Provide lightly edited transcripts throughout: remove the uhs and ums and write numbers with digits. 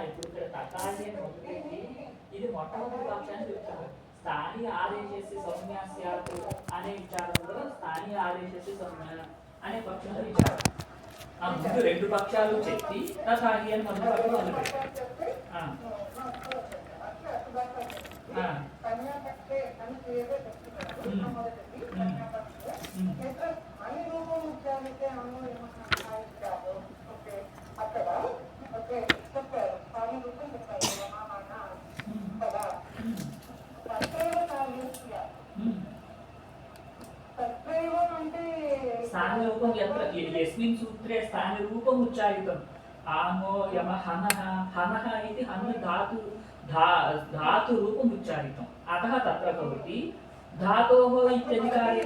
ఇప్పుడు ఇక్కడ తకాలి అని మొదలైంది. ఇది మొట్టమొదటి పక్షాన్ని చెప్తున్నారు. స్థానియ ఆదేశస్య సౌమ్యాస్యాత్ అనే విచారంలో స్థానియ ఆదేశస్య సౌమ్య అనే పక్షంలో విచారం. ముందు రెండు పక్షాలు చెప్పి తథాగి అని మొదటి పక్షం మొదలుపెట్టారు. స్థానరూపం యస్మిన్ సూత్రే స్థానరూపం ఉచ్చారితం. ఆమో యమ హనః హనః ఇది హను धातु धातु रूपम् उच्चारितम्. अतः तत्र भवति धातोः इत्यधिकारे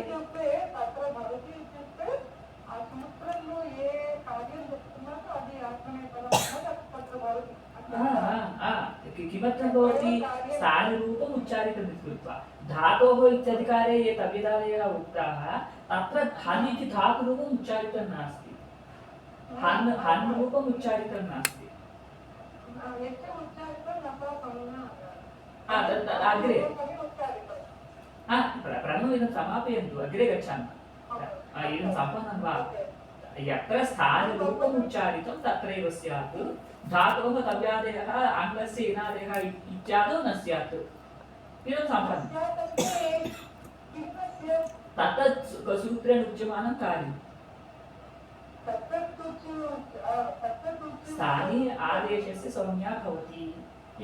किमर्थं भवति स्थानरूपम् उच्चारितम् कृत्वा धातोः इत्यधिकारे ये तव्यदादयः उक्ताः तत्र हन् इति धातुरूपम् उच्चारितं नास्ति. हन् रूपम् उच्चारितं नास्ति. अग्रे प्रणव इदं समापयन्तु. अग्रे गच्छामः. इदं सम्पन्नं वा? यत्र स्थानरूपम् उच्चारितं तत्रैव स्यात्. धातोः तव्यादयः आङ्ग्लस्य इनादयः इत्यादौ न स्यात्. इदं सम्पन्नं. तत्तत् सूत्रेण उच्यमानं कार्यम्. स्थानीय आदेशस्य संज्ञा भवति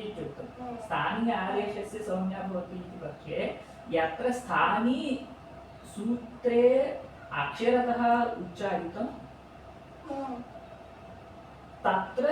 इत्युक्तं. स्थानीय आदेशस्य संज्ञा भवति इति पक्षे यत्र स्थानी सूत्रे अक्षरतः उच्चारितं तत्र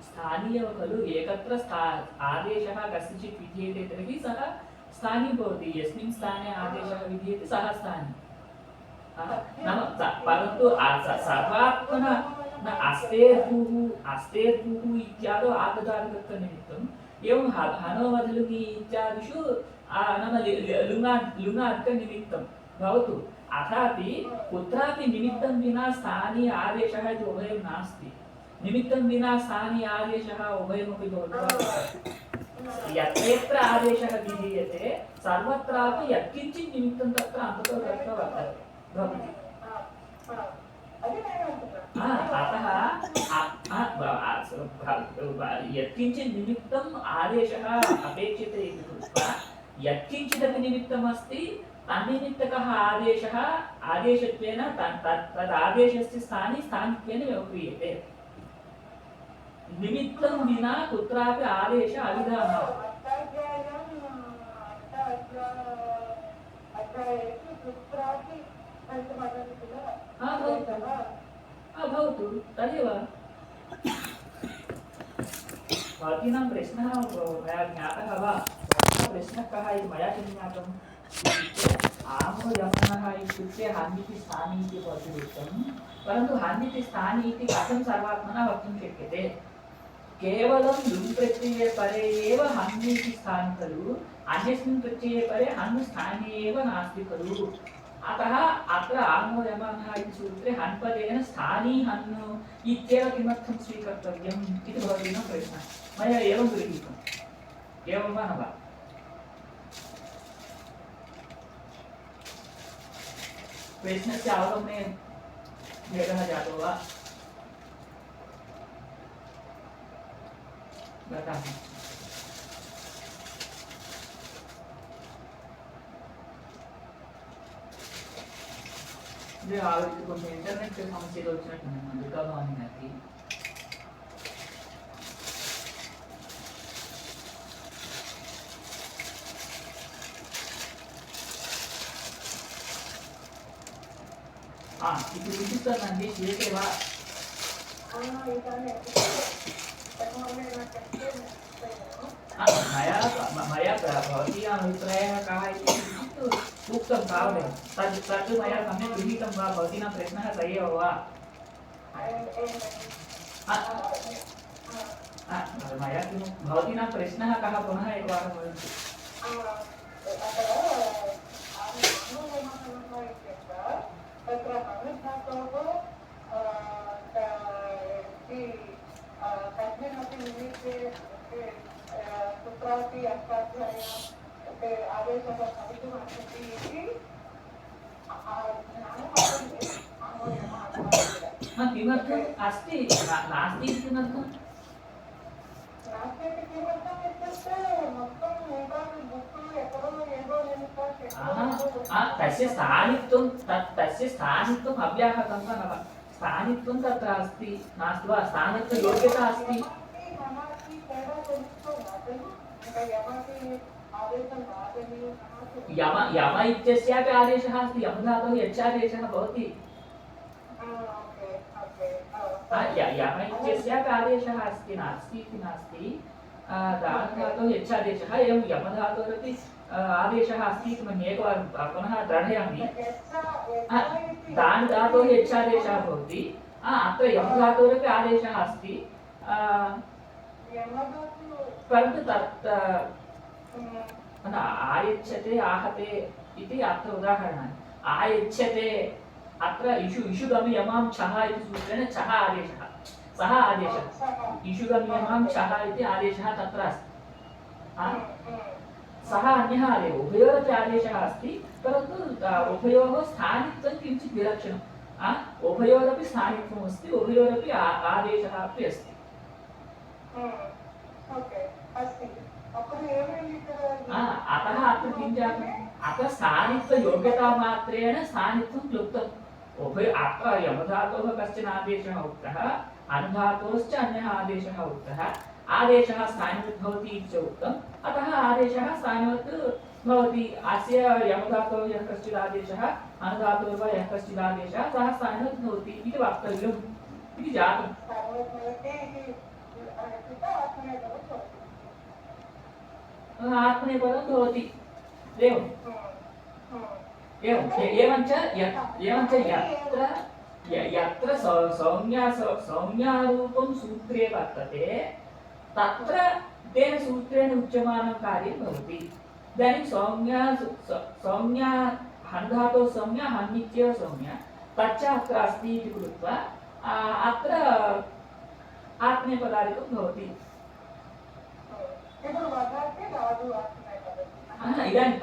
स्थानीय खलु एकत्र आदेशः कस्यचित् विधीयते तर्हि सः स्थानी भवति. यस्मिन् स्थाने आदेशः विधीयते सः स्थानी. नाम परन्तु सर्वात्मन न अस्तेर्भूः इत्यादौ आगतादिकत्वनिमित्तम् एवं हनोवधलुङि इत्यादिषु नाम लुङार्कनिमित्तं भवतु. अथापि कुत्रापि निमित्तं विना स्थानीय आदेशः इति उभयं नास्ति. निमित्तं विना स्थानीय आदेशः उभयमपि भवति. यत्र आदेशः विधीयते सर्वत्रापि यत्किञ्चित् निमित्तं तत्र अन्ततो गत्वा वर्तते भवति. अतः यत्किञ्चित् निमित्तम् आदेशः अपेक्षिते इति कृत्वा यत्किञ्चिदपि निमित्तमस्ति तन्निमित्तकः आदेशः आदेशत्वेन तदादेशस्य स्थाने स्थानित्वेन व्यवह्रियते. निमित्तं विना कुत्रापि आदेश अविधानः. भवतु तदेव भवतीनां प्रश्नः मया ज्ञातः वा? प्रश्नः कः इति मया किं ज्ञातम्? आमो यमनः इत्युक्ते हन् इति स्थानी इति भवति उक्तं. परन्तु हन् इति स्थानी इति कथं सर्वात्मना वक्तुं शक्यते? केवलं लुङ् प्रत्यये परे एव हन् इति स्थानं खलु. अन्यस्मिन् प्रत्यये परे हन् स्थाने एव नास्ति खलु. अतः अत्र आमो यमनः इति सूत्रे हन् पदेन स्थानी हन् इत्येव किमर्थं स्वीकर्तव्यम् इति भवतीनां प्रश्नः. मया एवं गृहीतम्. एवं वा न वा? प्रश्नस्य अवगमने भेदः जातो वा? बतामि. ఆవిడకి కొంచెం ఇంటర్నెట్ సమస్యలు వచ్చినట్టున్నాయి. అందుగా బాగుంది నాకు. ఇప్పుడు వినిపిస్తుందండి. చేసేవా मया भवतीनाम् अभिप्रायः कः इति किञ्चित् उक्तं तावदेव तत् मया सम्यक् गृहीतं वा भवतीनां प्रश्नः स एव वा मया किं भवतीनां प्रश्नः कः पुनः एकवारं वदन्तु कुत्रापि अस्माभ्यां आदेशः भवितुमर्हति इति किमर्थम् अस्ति नास्ति इति किमर्थम् नास्ति इति किमर्थम् इत्युक्ते मोत्तं एतानि बुक् एकडो एगो तस्य स्थानित्वं तस्य स्थानित्वम् अव्याहतं वा न वा स्थानित्वं तत्र अस्ति नास्ति वा स्थानत्वयोग्यता अस्ति यम इत्यस्यापि आदेशः अस्ति यम धातोः यच्चादेशः भवति यम इत्यस्यापि आदेशः अस्ति नास्ति इति नास्ति दान धातोः यच्चादेशः एवं यम धातोरपि आदेशः अस्ति इति मन्ये एकवारं पुनः दृढयामि दान धातोः यच्चादेशः भवति अत्र यम धातोरपि आदेशः अस्ति परन्तु तत् आयच्छते आहते इति अत्र उदाहरणानि आयच्छते अत्र इषुगमि यमां छः इति सूत्रेण छः आदेशः सः आदेशः इषुगमि यमां छः इति आदेशः तत्र अस्ति सः अन्यः आदेशः उभयोरपि आदेशः अस्ति परन्तु उभयोः स्थानित्वं किञ्चित् विलक्षणम् उभयोरपि स्थानित्वम् अस्ति उभयोरपि आदेशः अपि अस्ति अतः अत्र किं जातम् अत्र स्थानित्वयोग्यतामात्रेण स्थानित्वं क्लुप्तम् उभय अत्र यमधातोः कश्चन आदेशः उक्तः अनुधातोश्च अन्यः आदेशः उक्तः आदेशः स्थानिवत् भवति इति च उक्तम् अतः आदेशः स्थानिवत् भवति अस्य यमधातोः यः कश्चित् आदेशः अनुधातोः वा यः कश्चित् आदेशः सः स्थानिवत् भवति इति वक्तव्यम् इति जातम् आत्मनेपदं भवति एवम् एवञ्च यत्र संज्ञारूपं सूत्रे वर्तते तत्र तेन सूत्रेण उच्यमानं कार्यं भवति इदानीं संज्ञा हन्धातोः संज्ञा हन्नित्येव संज्ञा तच्च अत्र अस्ति इति कृत्वा अत्र आत्मनेपदादिकं भवति इदानीं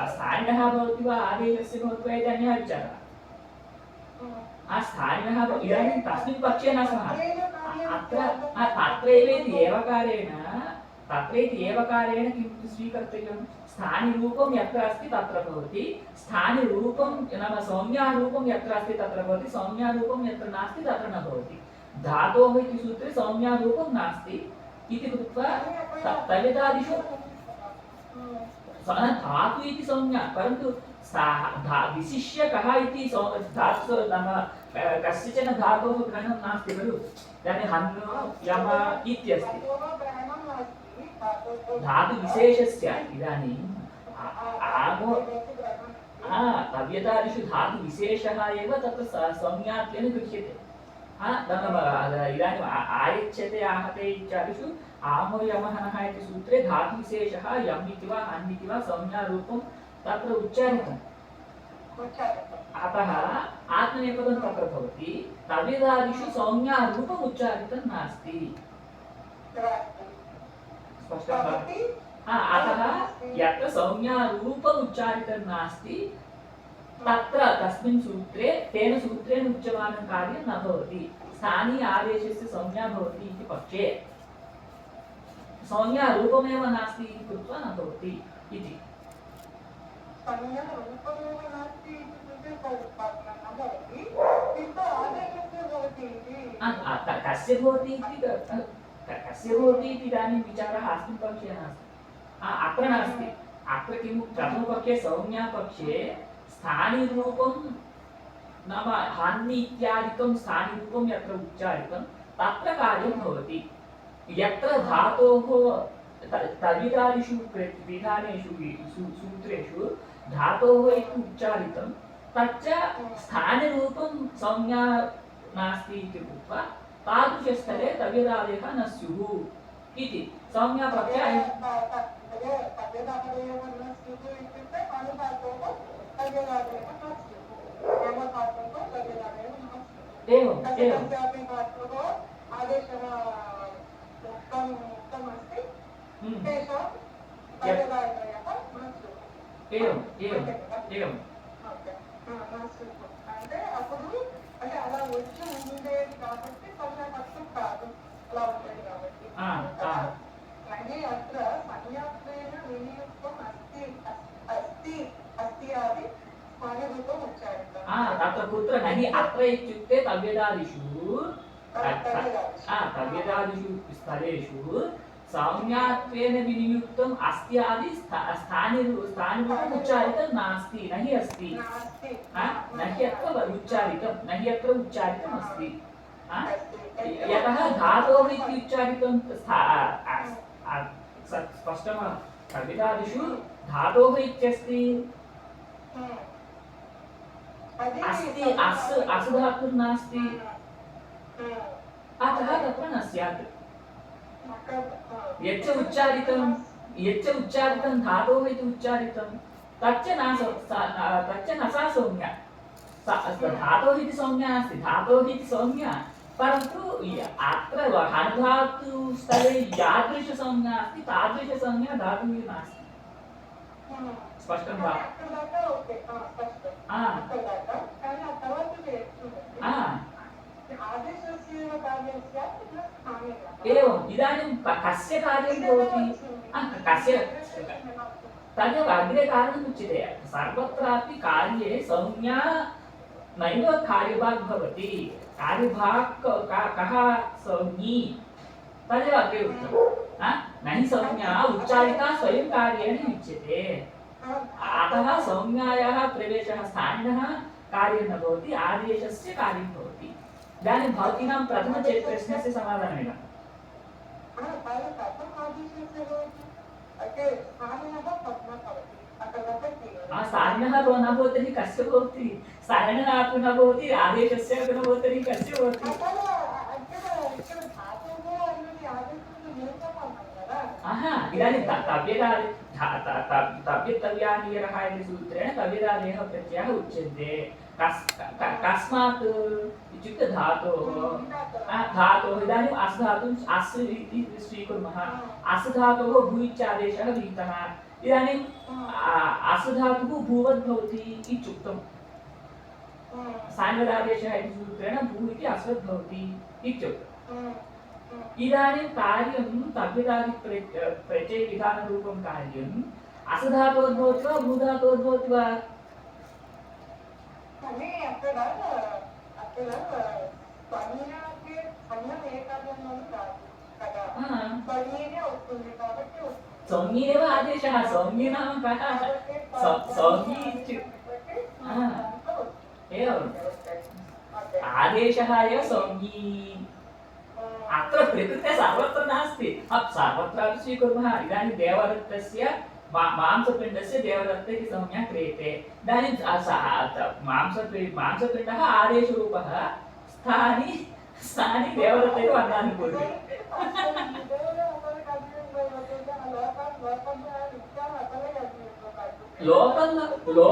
स्थानिनः भवति वा आदेशस्य भवति वा इति अन्यः विचारः स्थानिनः इदानीं तस्मिन् पक्षे न स्मः तत्रैव इति एवकारेण किं स्वीकर्तव्यं स्थानिरूपं यत्र अस्ति तत्र भवति स्थानिरूपं नाम संज्ञारूपं यत्र अस्ति तत्र भवति संज्ञारूपं यत्र नास्ति तत्र न भवति धातोः इति सूत्रे संज्ञारूपं नास्ति इति कृत्वा तवेदादिषु धातु इति संज्ञा परन्तु विशिष्य कः इति धातु नाम कस्यचन धातोः ग्रहणं नास्ति खलु इदानीं हन्नु यम इत्यस्ति धातुविशेषस्य इदानीम् तव्यतादिषु धातुविशेषः एव तत्र संज्ञात्वेन गृह्यते इदानीम् आयच्छते आहते इत्यादिषु आमो यमः नः इति सूत्रे धातुविशेषः यम् इति वा हन् इति वा संज्ञारूपं तत्र उच्चारितम् अतः आत्मनेपदं तत्र भवति तव्यदादिषु संज्ञारूपम् उच्चारितं नास्ति स्पष्टं वा अतः यत्र संज्ञारूपम् उच्चारितं नास्ति तत्र तस्मिन् सूत्रे तेन सूत्रेण उच्यमानं कार्यं न भवति स्थानीय आदेशस्य संज्ञा भवति इति पक्षे संज्ञारूपमेव नास्ति इति कृत्वा न भवति इति कस्य भवति इति इदानीं विचारः अस्मिन् पक्षे नास्ति अत्र नास्ति अत्र किं प्रथमपक्षे संज्ञापक्षे स्थानिरूपं नाम हानि इत्यादिकं स्थानिरूपं यत्र उच्चारितं तत्र कार्यं भवति। यत्र धातोः तविदादिषु विधानेषु सूत्रेषु धातोः इति उच्चारितं तच्च स्थानरूपं संज्ञा नास्ति इति कृत्वा तादृशस्थले तव्यदादयः न स्युः इति संज्ञा प्रत्यय एवं एवं एवं एवं एवं అంటే అప్పుడు అంటే అలా వచ్చి ఉండేది కాబట్టి కొంచెం కష్టం కాదు అలా ఉండేది కాబట్టి కానీ అత్ర సంజ్ఞాత్వేన వినియుక్తం అస్తి అస్తి అస్తి అది స్మరణతో వచ్చాడు तत्र कुत्र नहि अत्र इत्युक्ते तव्यदादिषु तव्यदादिषु स्थलेषु संज्ञात्वेन विनियुक्तम् अस्ति आदि स्थानिरूपम् उच्चारितं नास्ति न हि अस्ति न हि अत्र उच्चारितं न हि अत्र उच्चारितम् अस्ति यतः धातोः इति उच्चारितं स्पष्टं तव्यदादिषु धातोः इत्यस्ति अस्ति अस् धातुर्नास्ति अतः तत्र न स्यात् यच्च उच्चारितं धातोः इति उच्चारितं तच्च न सा संज्ञा धातोः इति संज्ञा अस्ति धातोः इति संज्ञा परन्तु अत्र हनुधातुस्थले यादृशसंज्ञा अस्ति तादृशसंज्ञा धातुः नास्ति स्पष्टं वा एवम् इदानीं कस्य कार्यं भवति कस्य तदेव अग्रे कारणम् उच्यते सर्वत्रापि कार्ये संज्ञा नैव कार्यभाग् भवति कार्यभाग् कः संज्ञी तदेव अग्रे उक्तं न हि संज्ञा उच्चारिता स्वयं कार्येण युज्यते अतः संज्ञायाः प्रवेशः स्थानिनः कार्यं न भवति आदेशस्य कार्यं भवति इदानीं भवतीनां प्रथमप्रश्नस्य समाधानमेव स्थानिनः न भवति तर्हि कस्य भवति स्थानिनः अपि न भवति आदेशस्य अपि न भवति तर्हि कस्य भवति इदानीं तव्यतव्यानीयरः इति सूत्रेण तव्यदादयः प्रत्ययः उच्यन्ते कस्मात् इत्युक्ते धातोः इदानीम् अस् धातुं अस् इति स्वीकुर्मः अस् धातोः भू इत्यादेशः विहितः इदानीम् अस् धातुः भूवद् भवति इत्युक्तम् सान्वदादेशः इति सूत्रेण भू इति अस्वद् भवति इत्युक्तम् इदानीं कार्यं तव्यदादि प्रत्ययविधानरूपं कार्यम् अस् धातोर्भवति वा भू धातोर्भवति वा संज्ञेव आदेशः संज्ञे नाम कः संज्ञी एवम् आदेशः एव संज्ञी अत्र प्रकृते सर्वत्र नास्ति सर्वत्रापि स्वीकुर्मः इदानीं देवदत्तस्य मांसपिण्डस्य देवदत्त इति संज्ञा क्रियते इदानीं मांसपिण्डः आदेशरूपः स्थानि देवदत्त इति वर्णानि कुर्वन्ति लोकల్లో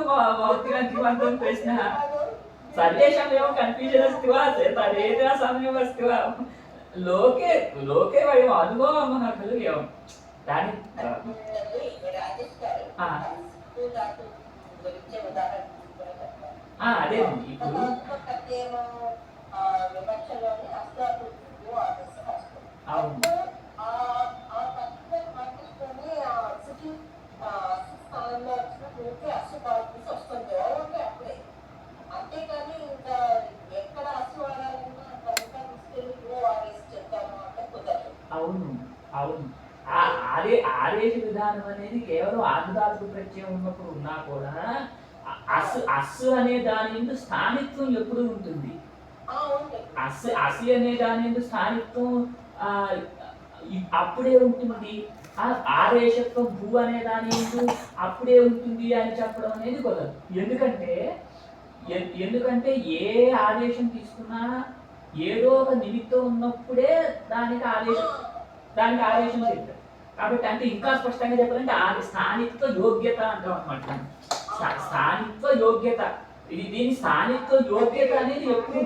भवतीनां किमर्थं प्रश्नः सर्वेषाम् एवं कन्फ्यूजन् अस्ति वा तदेतः समयम् अस्ति वा लोके वयम् अनुभवामः खलु एवम् इदानीं అదే ఇప్పుడు అవును అంతేకాని ఇంకా ఎక్కడ అసలు అవును అవును ఆదేశ విధానం అనేది కేవలం ఆర్ధధాతుక ప్రత్యయం ఉన్నప్పుడు ఉన్నా కూడా అస్సు అనే దాని ఎందు స్థానిత్వం ఎప్పుడు ఉంటుంది? అసి అనే దాని ఎందు స్థానిత్వం అప్పుడే ఉంటుంది. ఆదేశత్వం భూ అనే దాని ఎందు అప్పుడే ఉంటుంది అని చెప్పడం అనేది కుదరదు. ఎందుకంటే ఏ ఆదేశం తీసుకున్నా ఏదో ఒక నిమిత్తం ఉన్నప్పుడే దానికి ఆదేశం చెప్తారు. కాబట్టి అంటే ఇంకా స్పష్టంగా చెప్పాలంటే స్థానిత్వ యోగ్యత అంటాం అనమాట. స్థానిత్వ యోగ్యత, దీని స్థానిత్వ యోగ్యత అనేది ఎప్పుడు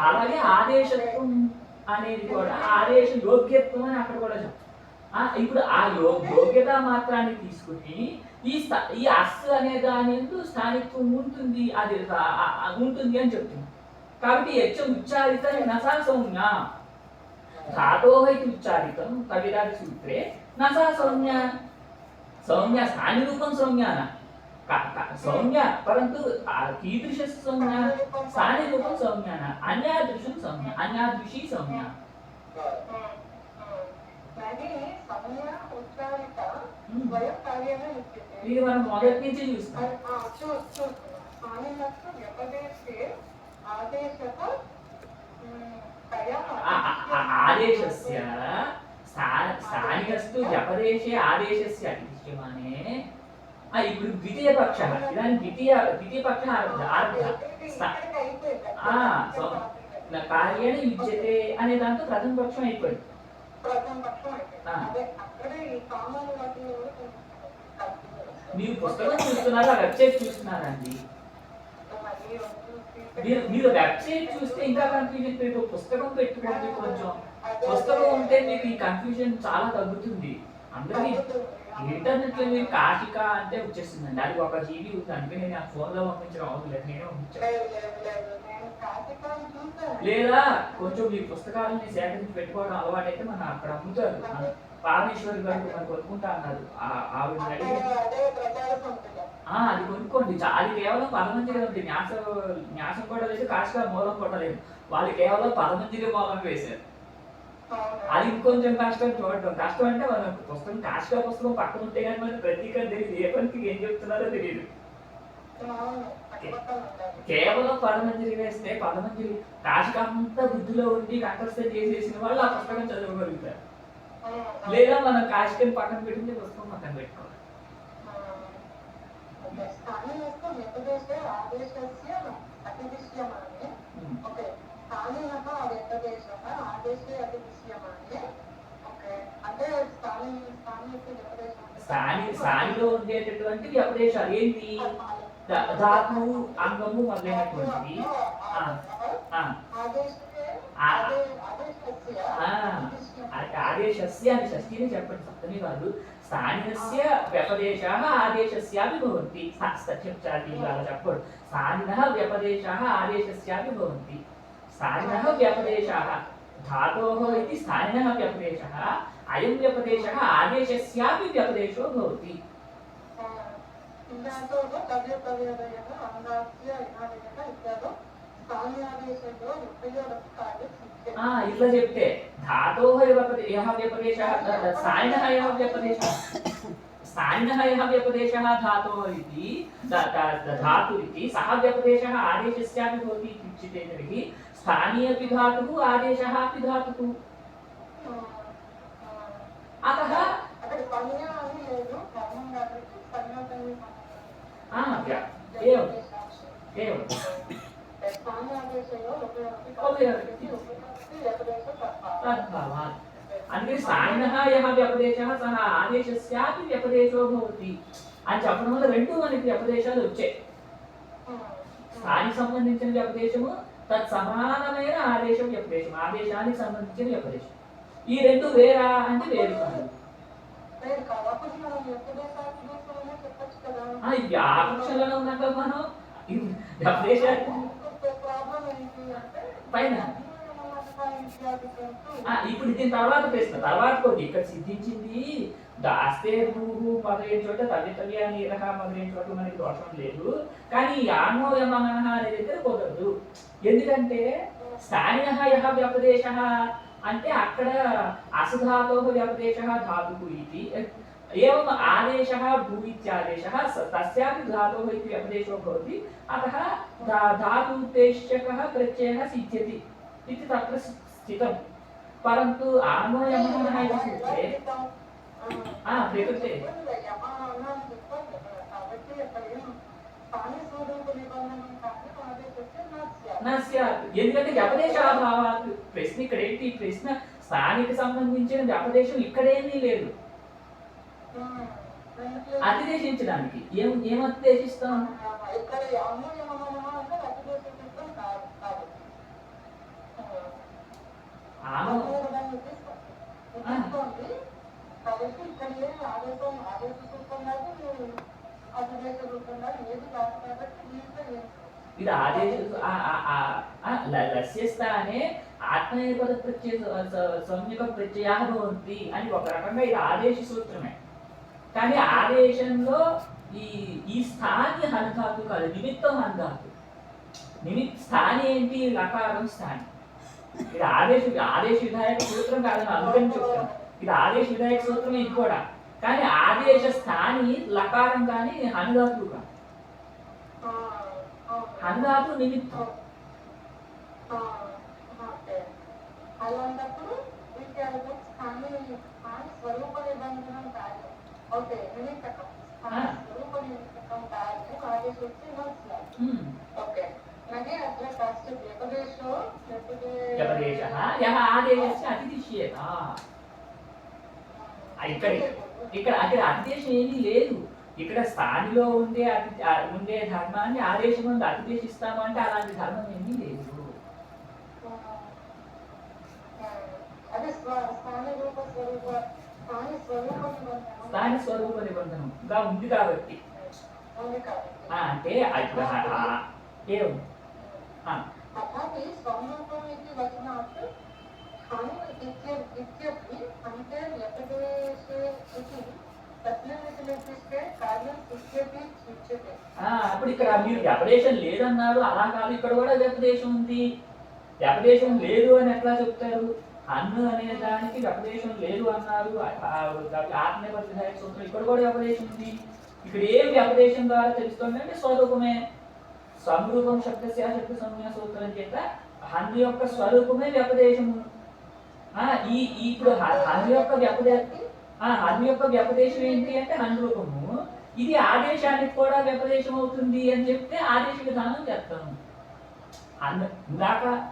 అలాగే ఆదేశత్వం అనేది కూడా ఆదేశ యోగ్యత్వం అని అక్కడ కూడా చెప్తాం. ఇప్పుడు ఆ యోగ్యత మాత్రాన్ని తీసుకుని ఈ అస్ అనే దాని స్థానిత్వం ఉంటుంది, అది ఉంటుంది అని చెప్తుంది. కాబట్టి ఉచ్చారిత నసా సౌమ్య धातोः इति उच्चारितं कविराज सूत्रे न सा सौम्या सौम्या स्थानिरूपं सौम्या न सौम्या परन्तु कीदृश सौम्या स्थानिरूपं सौम्या न अन्यादृशं सौम्या अन्यादृशी सौम्या ఇది మనం మొదటి నుంచి చూస్తాం. आदेशस्य स्थानिकस्तु व्यपदेशे आदेशस्य अतिदृश्यमाने ఇప్పుడు ద్వితీయ పక్షः ఇదాनीं ద్వితీయపక్షः आरब्धः కార్యేణ యుజ్యతే అనే దాంతో ప్రథమ పక్షం అయిపోయింది. మీరు పుస్తకం చూస్తున్నారా వెబ్సైట్ చూస్తున్నారా అండి? మీరు వెబ్సైట్ చూస్తే ఇంకా కన్ఫ్యూజన్ పెట్టి పుస్తకం పెట్టుకోండి. కొంచెం పుస్తకం ఉంటే మీకు ఈ కన్ఫ్యూజన్ చాలా తగ్గుతుంది. అందరికీ ఇంటర్నెట్ లో మీరు కాశిక అంటే వచ్చేస్తుందండి, అది 1 GB ఉంది. అందుకే నేను ఆ ఫోన్ లో పంపించడం అవసరం లేదు, నేనే పంపించాను. లేదా కొంచెం మీ పుస్తకాలని సేకరించి పెట్టుకోవడం అలవాటైతే మనం అక్కడ అమ్ముతారు. పారమేశ్వరి గారు మనం కొనుక్కుంటా అన్నారు, ఆవిడ అది కొనుక్కోండి. అది కేవలం 10 మందిగా ఉంది. న్యాసం కూడా లేదు, కాశిక మూలం కూడా లేదు. వాళ్ళు కేవలం 10 మందిగా మూలం వేశారు. అది ఇంకొంచెం కష్టం చూడటం. కష్టం అంటే మన పుస్తకం కాశిక పుస్తకం పక్కన ఉంటే కానీ మనకి ప్రతీకరణ తెలియదు, ఏ పనికి ఏం చెప్తున్నారో తెలియదు. కేవలం 10 మందిని వేస్తే 10 మంది కాశిక అంతా బుద్ధిలో ఉండి కంఠస్థ చేసేసిన వాళ్ళు ఆ పుస్తకం చదవగలుగుతారు. లేదా మనం కాశికని పక్కన పెట్టింది పుస్తకం పక్కన పెట్టుకోవాలి. స్థానిలో ఉండేటటువంటి వ్యపదేశాలు ఏంటి? ధాతువు, అంగము మొదలైనటువంటి ఆదేశస్య అని షష్ఠిని చెప్పండి, సప్తమి కాదు. స్థానినస్య వ్యపదేశాः ఆదేశస్యాపి భవంతి. సత్యచారి అలా చెప్పండి. స్థానినः వ్యపదేశాः ఆదేశస్యాపి భవంతి. స్థానినः వ్యపదేశాः धातोः इति स्थानिनः व्यपदेशः, अयं व्यपदेशः आदेशस्यापि व्यपदेशो भवति. इट्ला చెప్తే धातोः यः व्यपदेशः स्थानिनः यः व्यपदेशः धातोः इति धातु इति सः व्यपदेशः आदेशस्यापि भवति इति उच्यते। तर्हि स्थानीयपि धातुः आदेशः अपि धातुः। अतः एवं तद्भावात् అంటే స్థానినः యః వ్యపదేశः సహ ఆదేశస్యాపి వ్యపదేశో భవతి అని చెప్పడం వల్ల రెండు మనకి వ్యపదేశాలు వచ్చాయి. స్థానికి సంబంధించిన వ్యపదేశము, తత్సమానమైన ఆదేశం వ్యపదేశం, ఆదేశానికి సంబంధించిన వ్యపదేశం. ఈ రెండు వేరా అంటే వేరు కాదు. వ్యాపక్షలను ఉన్నాక మనం వ్యపదేశాలు పైన ఇప్పుడు దీని తర్వాత ప్రశ్న తర్వాత కొద్ది ఇక్కడ సిద్ధించింది దాస్తే భూహు మొదలైన చోట తల్లి అని రహ మొదలైన చోట మనకి దోషం లేదు. కానీ యానో యమనః అనే దగ్గర కుదరదు. ఎందుకంటే స్థానినః యః వ్యపదేశः అంటే అక్కడ అసధాతోః వ్యపదేశः ధాతువు ఇది, एवम् आदेशः भू इत्यादेशः तस्यापि धातोः इति व्यपदेशो भवति अतः धातुउद्देश्यकः प्रत्ययः सिद्ध्यति इति तत्र स्थितं परन्तु आमो यमः इति सूत्रे प्रकृते न स्यात् ఎందుకంటే వ్యపదేశాభావాత్ ప్రశ్న ఇక్కడేంటి ప్రశ్న స్థానికి సంబంధించిన వ్యపదేశం ఇక్కడేమీ లేదు అతిదేశించడానికి ఏం అతిదేశిస్తాం ఇది ఆదేశ లస్య స్థానే ఆత్మనేపద ప్రత్యయ సంజ్ఞక ప్రత్యయాः భవంతి అని ఒక రకంగా ఇది ఆదేశ సూత్రమే కానీ ఆదేశంలో ఈ స్థాని హన్ధాతు కాదు నిమిత్తం హన్ధాతు స్థాని ఏంటి లకారం స్థాని ఇది ఆదేశ విధాయక సూత్రం కాదని అందుకని చెప్తాను ఇది ఆదేశ విధాయక సూత్రమే ఇది కూడా కానీ ఆదేశ స్థాని లకారం కానీ హన్ధాతు కాదు హన్ధాతు నిమిత్తం అలాంటప్పుడు స్థాని స్వరూప నిబంధనం కాదు ఓకే నిమిత్తకం స్వరూప నిమిత్తకం కాదు ఆదేశ వచ్చి ఓకే అంటే అట్లా ఫస్ట్ వ్యపదేశో వ్యపదేశः యः ఆదేశस्य అతిదిశ్యేత ఇక్కడ అతిదేశం ఏమీ లేదు ఇక్కడ స్థానిలో ఉండే ధర్మాన్ని ఆదేశం నుండి అతిదేశిస్తామంటే అలాంటి ధర్మం ఏమీ లేదు స్థాని స్వరూప నిబంధనంగా ఉంది కాబట్టి అంటే ఏం तथापि स्वरूपम् इति वचनात् हानि इत्यपि अन्ते व्यपदेशे इति तस्मिन् इति निर्दिष्टे कार्यं इत्यपि उच्यते అప్పుడు ఇక్కడ మీరు వ్యపదేశం లేదన్నారు అలా కాదు ఇక్కడ కూడా వ్యపదేశం ఉంది వ్యపదేశం లేదు అని ఎట్లా చెప్తారు అన్ను అనే దానికి వ్యపదేశం లేదు అన్నారు ఆత్మనేపథ్య విధాయక సూత్రం ఇక్కడ కూడా వ్యపదేశం ఉంది ఇక్కడ ఏం వ్యపదేశం ద్వారా తెలుస్తుంది అంటే స్వరూపమే స్వరూపం శబ్దస్య శబ్ద సంజ్ఞా సూత్రం చేత హన్ను యొక్క స్వరూపమే వ్యపదేశము ఇప్పుడు హన్ను యొక్క వ్యపదేశం ఏంటి అంటే హన్రూపము ఇది ఆదేశానికి కూడా వ్యపదేశం అవుతుంది అని చెప్తే ఆదేశ విధానం చేస్తాము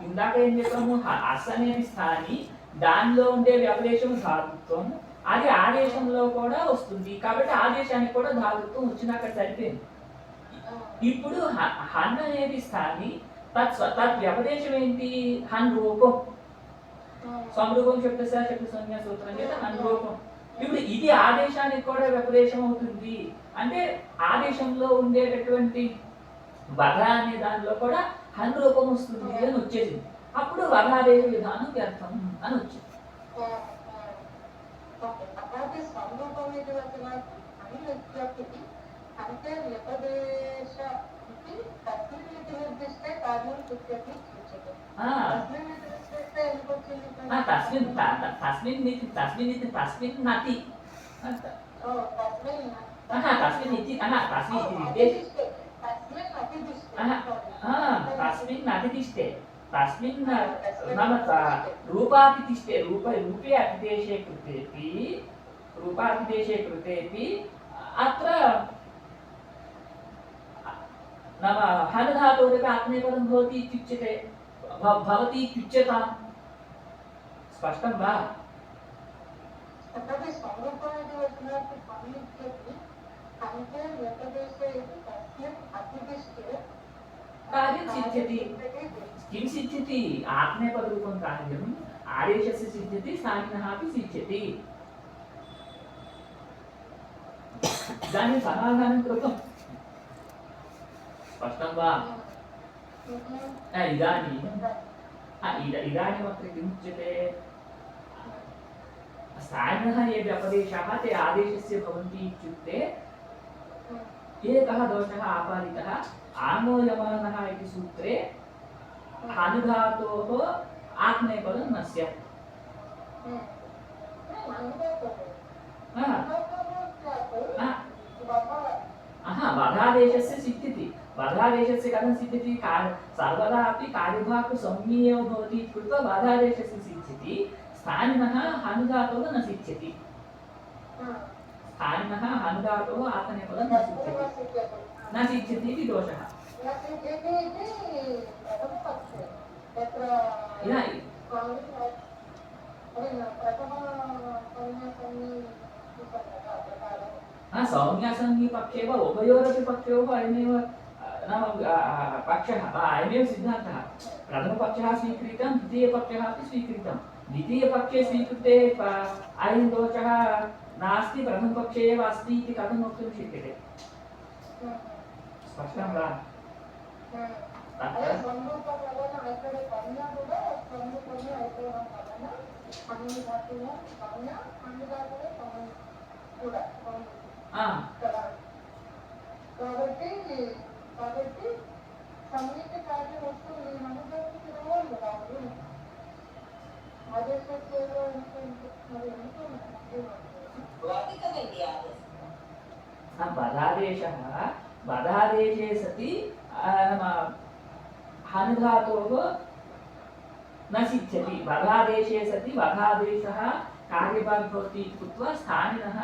ఇందాక ఏం చెప్పాము అస్ అనేది స్థాని దానిలో ఉండే వ్యపదేశం ధాతుత్వం అది ఆదేశంలో కూడా వస్తుంది కాబట్టి ఆదేశానికి కూడా ధాతుత్వం వచ్చినాక సరిపోయింది ఇప్పుడు హన్ అనేది స్థాని తత్ వ్యపదేశం ఏంటి హన్ రూపం సంరూపం శబ్దస్య శబ్ద సంజ్ఞా సూత్రం చేత హన్ రూపం ఇప్పుడు ఇది ఆదేశానికి కూడా వ్యపదేశం అవుతుంది అంటే ఆదేశంలో ఉండేటటువంటి వధ అనే దానిలో కూడా హన్ రూపం వస్తుంది అని వచ్చేసింది అప్పుడు వధాదేశ విధానం వ్యర్థం అని వచ్చింది అంటే వ్యపదేశ ఇది తస్మిన్ ఇతి నిర్దిష్టే కార్యం ఉచ్యతే తస్మిన్ ఇతి నిర్దిష్టే ఎందుకు వచ్చింది తస్మిన్ నతి तस्मिन् अतितिष्ठे तस्मिन् नाम रूपातितिष्ठे रूपे अतिदेशे कृतेपि अत्र नाम हन् धातोः आत्मनेपदं भवति इत्युच्यते भवति इत्युच्यताम् स्पष्टं वा तथापि संरूपमिति वचनात् संयुज्यति अन्ते व्यपदेशे इति तस्मिन् अतिदिष्टे कार्यं सिद्ध्यति किं सिद्ध्यति आत्मनेपदरूपं कार्यम् आदेशस्य सिद्ध्यति स्थानिनः अपि सिद्ध्यति इदानीं समाधानं कृतं स्पष्टं वा इदानीमत्र किमुच्यते स्थानिनः ये व्यपदेशाः ते आदेशस्य भवन्ति इत्युक्ते एकः दोषः आपादितः आमोयमानः इति सूत्रे हनुधातोः आत्मनेपदं न स्यात् वधादेशस्य सिद्ध्यति वधादेशस्य कथं सिद्ध्यति सर्वदा अपि कार्यभाक् संज्ञे एव भवति इति कृत्वा वधादेशस्य सिद्ध्यति स्थानिनः हनुधातोः न सिद्ध्यति स्थानिनः हनुधातोः आत्मनेपदं न सिद्ध्यति इति दोषः संज्ञासंज्ञपक्षे वा उभयोरपि पक्षयोः अयमेव नाम पक्षः अयमेव सिद्धान्तः प्रथमपक्षः स्वीकृतं द्वितीयपक्षः अपि स्वीकृतं द्वितीयपक्षे स्वीकृते अयं दोषः नास्ति प्रथमपक्षे एव अस्ति इति कथं वक्तुं शक्यते स्पष्टं वा కాబట్టి సంగీత కార్యం వస్తుంది మనకి రోజు కాదు ఆదేశంలో మరి वधादेशे सति हनुधातोः न सिद्ध्यति वधादेशे सति वधादेशः कार्यभाग् भवति इति कृत्वा स्थानिनः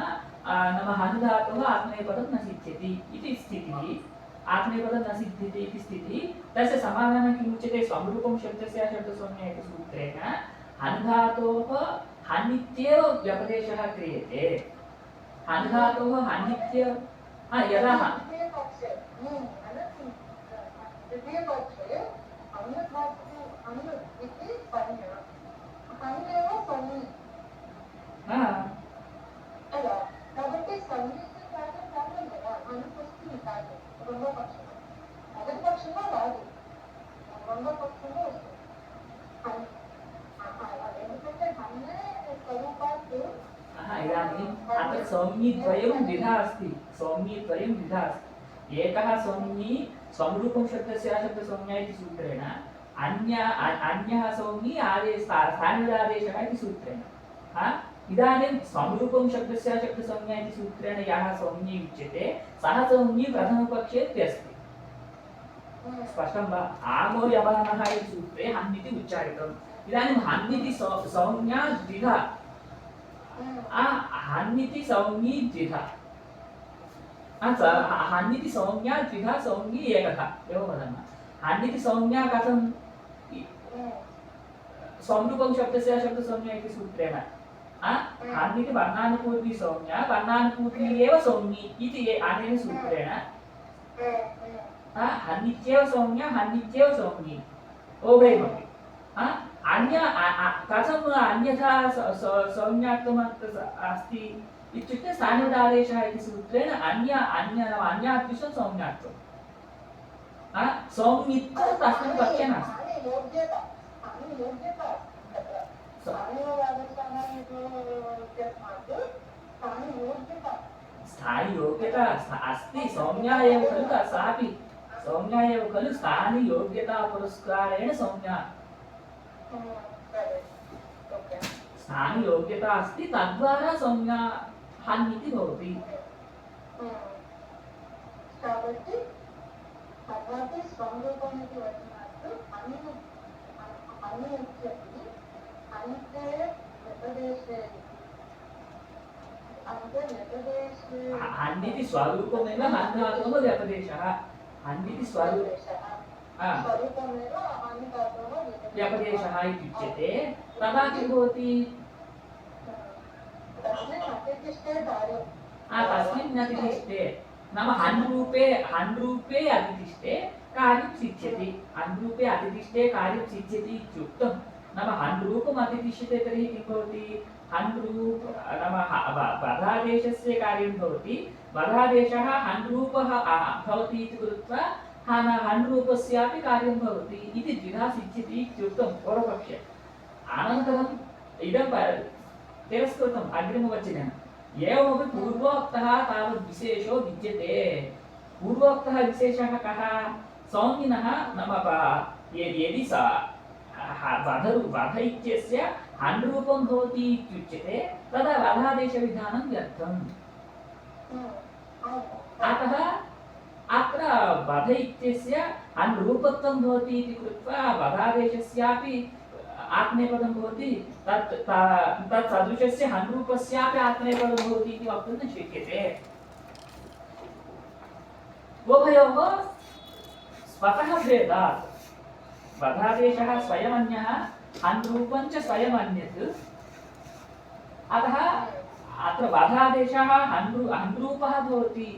नाम हनुधातोः आत्मनेपदं न सिद्ध्यति इति स्थितिः आत्मनेपदं न सिद्ध्यति इति स्थितिः तस्य समाधानं किमुच्यते स्वरूपं शब्दस्य शब्दसंज्ञा इति सूत्रेण हनुधातोः हन्नित्येव व्यपदेशः क्रियते हनुधातोः हन्नित्य यदा కాబట్టి సంగీత కార్యం కారణం కదా అనుకొస్తుంది కార్యం రెండో పక్షం మొదటి పక్షంలో రాదు రెండో పక్షంలో వస్తుంది ఎందుకంటే అన్నే స్వరూపాలు इदानीम् अत्र संज्ञिद्वयं द्विधा अस्ति संज्ञिद्वयं द्विधा अस्ति एकः संज्ञी संरूपं शब्दस्य शब्दसंज्ञा इति सूत्रेण अन्यः संज्ञी स्थानिदादेशः इति सूत्रेण इदानीं संरूपं शब्दस्य शब्दसंज्ञा इति सूत्रेण यः संज्ञी उच्यते सः संज्ञी प्रथमपक्षे अस्ति स्पष्टं वा आमो यमानः इति सूत्रे हन् इति उच्चारितम् इदानीं हन् इति संज्ञा द्विधा हन्निति संज्ञी द्विधा हन्निति संज्ञा द्विधा संज्ञी एकः एवं वदामः हन्निति संज्ञा कथं संरूपं शब्दस्य शब्दसंज्ञा इति सूत्रेण हन्निति वर्णानुपूर्वी संज्ञा वर्णानुपूर्वी एव संज्ञी इति अनेन सूत्रेण हन्नित्येव संज्ञा हन्नित्येव संज्ञी उभयमपि अन्य कथम् अन्यथा संज्ञात्वम् अस्ति इत्युक्ते स्थानिदादेशः इति सूत्रेण अन्याद्विषं संज्ञात्वं संज्ञित्वं तस्मिन् पक्षे नास्ति स्थानियोग्यता अस्ति संज्ञा एव खलु सापि संज्ञा एव खलु स्थानियोग्यता पुरस्कारेण संज्ञा स्थानियोग्यता अस्ति तद्वारा संज्ञा हन् इति भवति కాబట్టి తర్వాత సంరూపం ఇతి వచనాత్తు అన్ని ఉచ్యతి అంతే వ్యపదేశే हन् इति स्वरूपमेव हन्धातोः व्यपदेशः हन् इति व्यपदेशः इत्युच्यते तदा किं भवति तस्मिन् अतितिष्ठे नाम हन् रूपे अतितिष्ठे कार्यं सिद्ध्यति हन् रूपे अतितिष्ठे कार्यं सिद्ध्यति इत्युक्तं नाम हन् रूपम् अतितिष्ठते तर्हि किं भवति हन् रूप नाम वधादेशस्य कार्यं भवति वधादेशः हन् रूपः भवति इति कृत्वा हन् रूपस्यापि कार्यं भवति इति द्विधा सिद्ध्यति इत्युक्तं पूर्वपक्षे अनन्तरम् इदं तिरस्कृतम् अग्रिमवचनेन एवमपि पूर्वोक्तः तावद् विशेषो विद्यते पूर्वोक्तः विशेषः कः संज्ञिनः नाम यदि वध इत्यस्य हन् रूपं भवति इत्युच्यते तदा वधादेशविधानं व्यर्थम् अतः अत्र वध इत्यस्य अनुरूपत्वं भवति इति कृत्वा वधादेशस्यापि आत्मनेपदं भवति तत् तत् सदृशस्य अनुरूपस्यापि आत्मनेपदं भवति इति वक्तुं न शक्यते। उभयोः स्वतः भेदात् वधादेशः स्वयमन्यः अनुरूपं च स्वयमन्यत्। अतः अत्र वधादेशः अनुरूपः भवति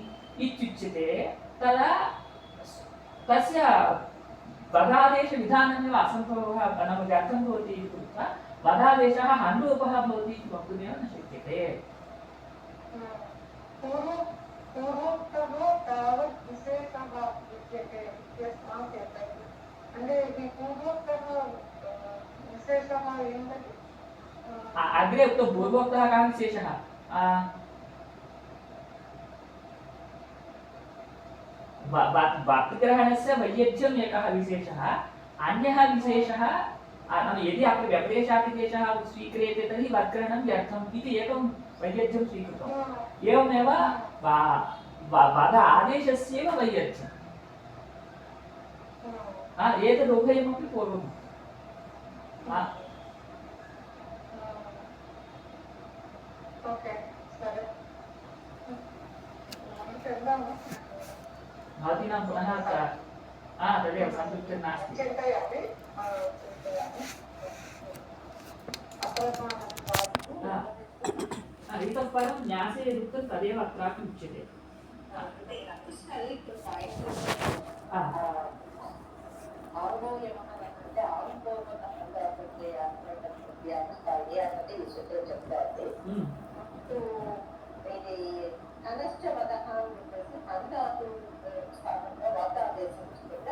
इत्युच्यते तदा तस्य वधादेशविधानमेव असम्भवः नाम व्यर्थं भवति इति कृत्वा वधादेशः अनुरूपः भवति इति वक्तुमेव न शक्यते। पूर्वोक्तः तावत् विशेषः विद्यते इत्यस्मात् यतः అంటే ఇది పూర్వోక్తः विशेषः ఏంటది अग्रे उक्तो पूर्वोक्तः कः विशेषः वाक्यग्रहणस्य वैयज्यम् एकः विशेषः अन्यः विशेषः नाम यदि अत्र व्यपदेशातिदेशः स्वीक्रियते तर्हि वाक्यग्रहणं व्यर्थम् इति एकं वैयज्यं स्वीकृतम् एवमेव वद आदेशस्यैव वैयज्यम् एतदुभयमपि पूर्वम् भवतीनां पुनः तदेव सन्तुष्टिर्नास्ति। इतः परं न्यासे यदुक्तं तदेव अत्रापि उच्यते।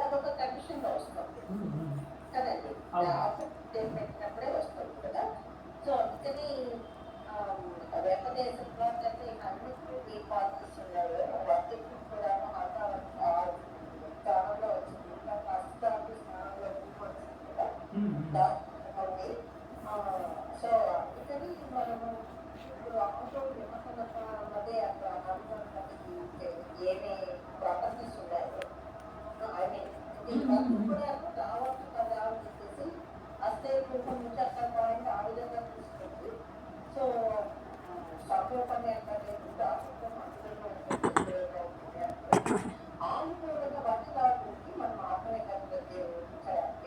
అదొక కండిషన్ లో వస్తుంది కదండి, పెట్టినప్పుడే వస్తుంది కదా. సో అందుకని వ్యపదేశంలో అన్నిటికీ పాటిస్తున్నారు వాటికి కూడా స్థానంలో వచ్చింది స్థానంలో వచ్చింది కదా దాని. సో అందుకని మనము ఇప్పుడు ఆటో మధ్య ఏమి ప్రాపర్టీస్ ఉన్నాయో అవి కూడా రావచ్చు కదా అని చెప్పేసి అస్తే కొంచెం నుంచి అక్కడ పాయింట్ ఆ విధంగా తీసుకుంది. సో సంక్షోభాన్ని అంటే ఆనుకూలంగా వర్షాలకి మనం ఆత్మని కనుగొనడానికి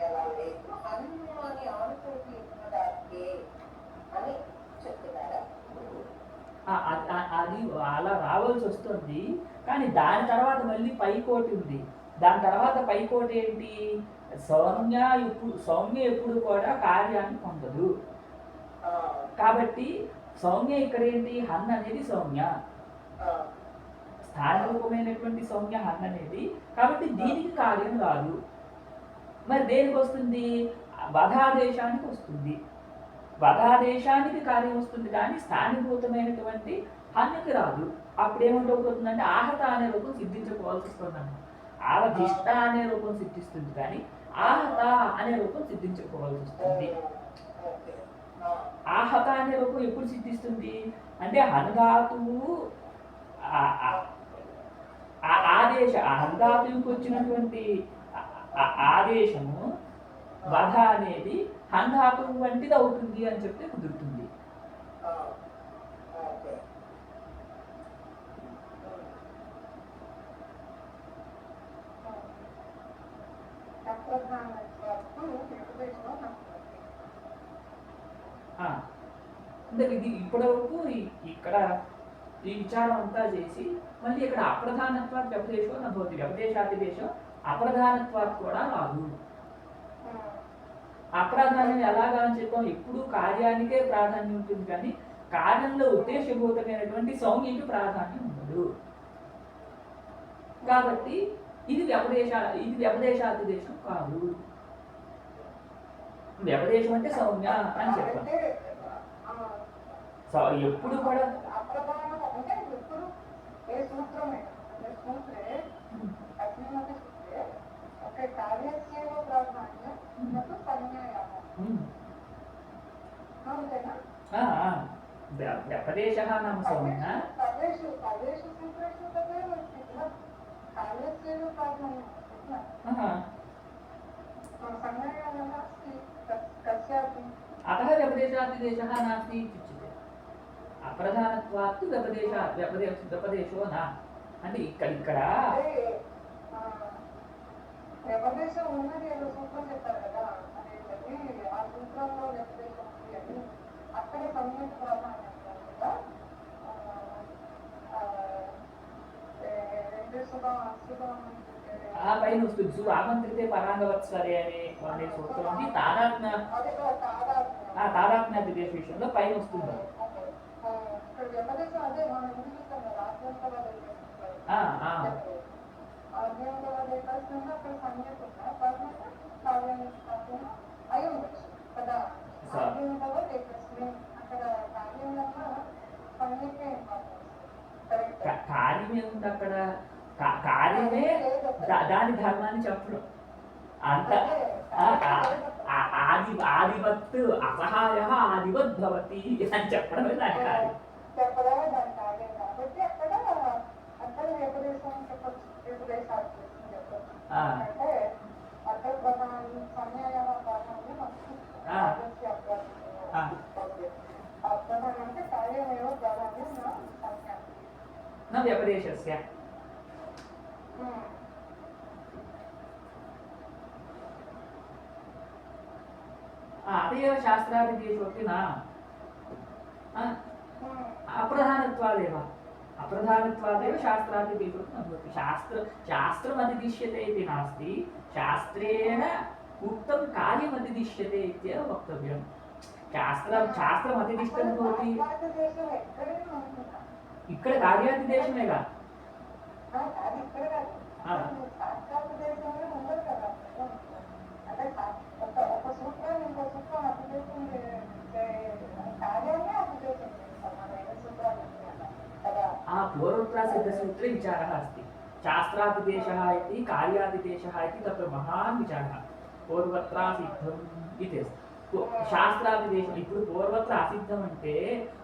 ఎలా లేదు అన్ను అని ఆనుకూలకి ఇవ్వడానికి అని చెప్తున్నారా? అది అలా రావాల్సి వస్తుంది, కానీ దాని తర్వాత మళ్ళీ పైకోటి ఉంది. దాని తర్వాత పైకోటి ఏంటి? సౌమ్య ఎప్పుడు కూడా కార్యాన్ని పొందదు. కాబట్టి సౌమ్య ఇక్కడ ఏంటి? హన్ అనేది సౌమ్య, స్థాన రూపమైనటువంటి సౌమ్య హన్ అనేది. కాబట్టి దీనికి కార్యం రాదు. మరి దేనికి వస్తుంది? వధాదేశానికి వస్తుంది. వధాదేశానికి కార్యం వస్తుంది కానీ స్థానిభూతమైనటువంటి హన్యకి రాదు. అప్పుడు ఏమంటవుతుందంటే ఆహత అనే రూపం సిద్ధించుకోవాల్సి వస్తుందన్నమాట. ఆవధిష్ట అనే రూపం సిద్ధిస్తుంది కానీ ఆహత అనే రూపం సిద్ధించుకోవాల్సి వస్తుంది. ఆహత అనే రూపం ఎప్పుడు సిద్ధిస్తుంది అంటే హన్ధాతువు ఆదేశ హన్ధాతువుకి వచ్చినటువంటి ఆదేశము వధ అనేది హన్ధాతువు వంటిది అవుతుంది అని చెప్తే కుదురుతుంది. అంటే ఇది ఇప్పటివరకు ఇక్కడ ఈ విచారం అంతా చేసి మళ్ళీ ఇక్కడ అప్రధానత్వాత్ వ్యపదేశం నభవతి. వ్యపదేశాతిదేశం అప్రధానత్వాత్ కూడా రాదు. అప్రాధాన్యం ఎలాగా అని చెప్పాం? ఎప్పుడు కార్యానికే ప్రాధాన్యం ఉంటుంది కానీ కార్యంలో ఉద్దేశభూతమైనటువంటి సౌమ్యకి ప్రాధాన్యం ఉండదు. కాబట్టి ఇది వ్యపదేశాతిదేశం కాదు. వ్యపదేశం అంటే సౌమ్య అని చెప్పాం. ఎప్పుడు కూడా వ్యపదేశः नाम सौम्यः अतः व्यपदेशादिदेशः नास्ति इत्युच्यते अप्रधानत्वात् व्यपदेशो न అంటే ఇక్కడ వ్యపదేశం ఉన్నది ఏదో సూత్రం చెప్పారు కదా అనేది ఆ సూత్రంలో వ్యపదేశం ఉంది అని అక్కడ సమ్యక్ ప్రాధాన్యం కదా ఆ పైన వస్తుంది చూడు ఆమంత్రితే పరాంగవత్సరే అనే సూత్రం ఉంది తాదాత్మ్య విదేశ విషయంలో పైన వస్తుంది కార్యమే ఉంది అక్కడ కార్యమే దాని ధర్మాన్ని చెప్పడం అంత ఆదివత్ అసహాయ ఆదివత్ భవతి అని చెప్పడమే దాని కార్యం न व्यपदेशस्य अतएव शास्त्रादिदेशोऽपि न अप्रधानत्वादेव शास्त्रादिदेशो न भवति शास्त्रमधिदिश्यते इति नास्ति शास्त्रेण उक्तं कार्यमधिदिश्यते इत्येव वक्तव्यम् शास्त्रमधिदिष्टं भवति ఇక్కడ కార్యాదిదేశమేగా पूर्वत्रासिद्धसूत्रे विचारः अस्ति शास्त्रादिदेशः इति कार्यादिदेशः इति तत्र महान् विचारः पूर्वत्रासिद्धम् इति अस्ति శాస్త్రాదిదేశం ఇప్పుడు పూర్వత్ర అసిద్ధం అంటే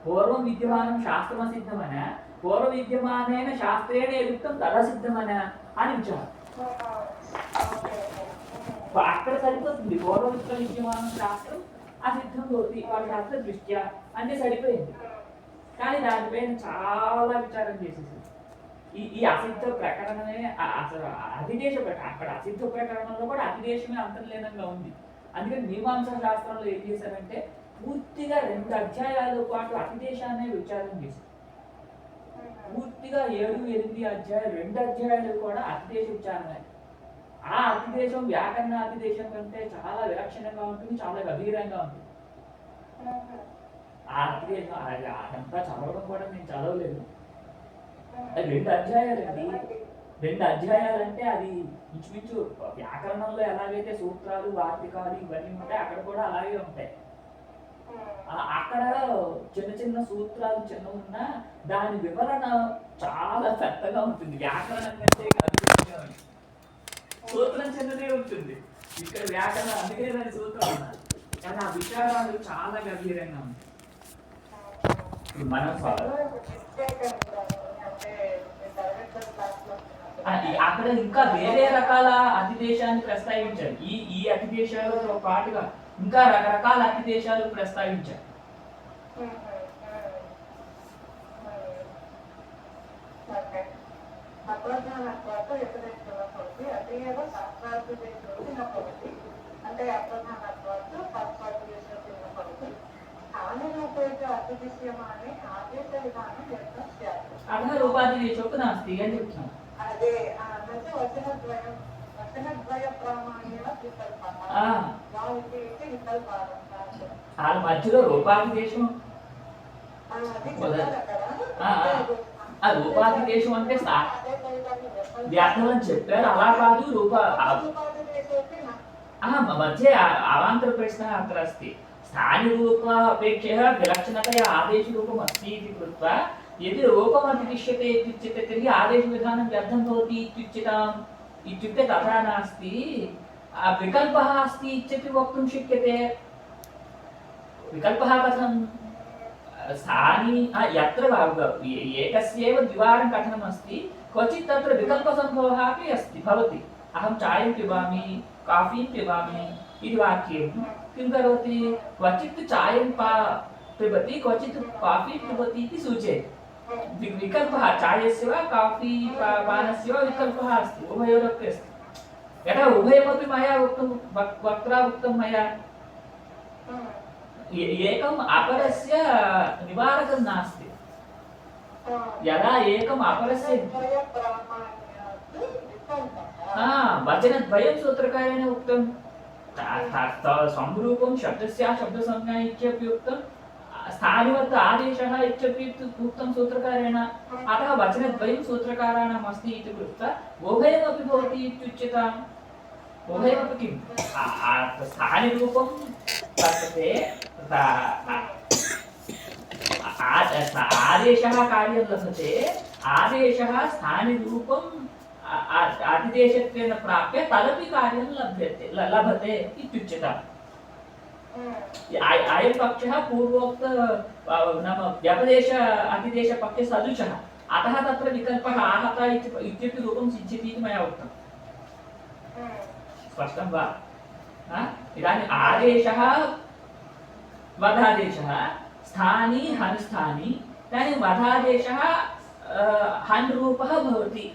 పూర్వం విద్యమానం శాస్త్రం అసిద్ధమన పూర్వ విద్యమానైన శాస్త్రేణ యదుక్తం తదసిద్ధమన అని విచారం అక్కడ సరిపోతుంది పూర్వత్ర విద్యమానం శాస్త్రం అసిద్ధం భవతి వాళ్ళ శాస్త్ర దృష్ట్యా అంటే సరిపోయింది కానీ దానిపైన చాలా విచారం చేసేసి ఈ అసిద్ధ ప్రకరణమే అసలు అధిదేశ ప్రకరణం అక్కడ అసిద్ధ ప్రకరణంలో కూడా అధిదేశమే అంతర్లీనంగా ఉంది అందుకని మీమాంసా శాస్త్రంలో ఏం చేశారంటే పూర్తిగా 2 అధ్యాయాల పాటు అతిదేశాన్ని విచారం చేశారు పూర్తిగా 7-8 అధ్యాయాలు 2 అధ్యాయాలు కూడా అతిదేశ విచారమే ఆ అతిదేశం వ్యాకరణ అతిదేశం కంటే చాలా విలక్షణంగా ఉంటుంది చాలా గంభీరంగా ఉంటుంది ఆ అతిదేశం అదంతా చదవడం కూడా నేను చదవలేదు 2 అధ్యాయాలండి 2 అధ్యాయాలంటే అది ఇంచుమించు వ్యాకరణంలో ఎలాగైతే సూత్రాలు వార్తికాలు ఇవన్నీ ఉంటాయి అక్కడ కూడా అలాగే ఉంటాయి అక్కడ చిన్న సూత్రాలు చిన్న ఉన్నా దాని వివరణ చాలా పెద్దగా ఉంటుంది వ్యాకరణం కంటే సూత్రం చిన్నదే ఉంటుంది ఇక్కడ వ్యాకరణం అందుకే దాని సూత్రం ఉన్నారు కానీ ఆ విచారాలు చాలా గంభీరంగా ఉంటాయి మనం అక్కడ ఇంకా వేరే రకాల అతిదేశాన్ని ప్రస్తావించారు ఈ అతిదేశాలతో పాటుగా ఇంకా రకరకాల అతిదేశాలు ప్రస్తావించారు అంటే అర్థ రూపాదిదేశోక్తి నాస్తి అని చెప్తున్నాను అదే వచనద్వయ ప్రామాణ్యేన వికల్పః వాటి వికల్పాలు ఆ మధ్యలో రూపాదిదేశం ఆ రూపాదిదేశం అంటే వ్యాఖ్యలు అని చెప్పారు అలా కాదు మధ్య అవాంతర ప్రశ్న అత్ర अस्ति स्थानिरूपापेक्षया विलक्षणतया आदेशरूपम् अस्ति इति कृत्वा यदि रूपमधिदिश्यते इत्युच्यते तर्हि आदेशविधानं व्यर्थं भवति इत्युक्ते तथा नास्ति विकल्पः अस्ति इत्यपि वक्तुं शक्यते विकल्पः कथं स्थानी यत्र एकस्यैव द्विवारं कथनम् अस्ति क्वचित् तत्र विकल्पसम्भवः अपि अस्ति भवति अहं चायं पिबामि काफीं पिबामि इति वाक्यं किं करोति क्वचित् चायं पिबति क्वचित् काफीं पिबति इति सूचयति विकल्पः चायस्य वा काफी पानस्य वा विकल्पः अस्ति उभयोरपि अस्ति यथा उभयमपि मया उक्तं वक्त्रा उक्तं मया एकम् अपरस्य निवारकं नास्ति यदा एकम् अपरस्य वचनद्वयं सूत्रकारेण उक्तं संरूपं शब्दस्य शब्दसंज्ञा इत्यपि उक्तं स्थानिवत् आदेशः इत्यपि उक्तं सूत्रकारेण अतः वचनद्वयं सूत्रकाराणाम् अस्ति इति कृत्वा उभयमपि भवति इत्युच्यताम् उभयमपि किं स्थानिरूपं वर्तते आदेशः कार्यं लभते आदेशः स्थानिरूपं आदिदेशत्वेन प्राप्य तदपि कार्यं लभते इत्युच्यताम् अयं पक्षः पूर्वोक्त नाम व्यपदेश अतिदेशपक्षे सदृशः अतः तत्र विकल्पः आहतः इत्यपि रूपं सिद्ध्यति इति मया उक्तम् स्पष्टं वा इदानीम् आदेशः वधादेशः स्थानी हन्स्थानी इदानीं वधादेशः हन् रूपः भवति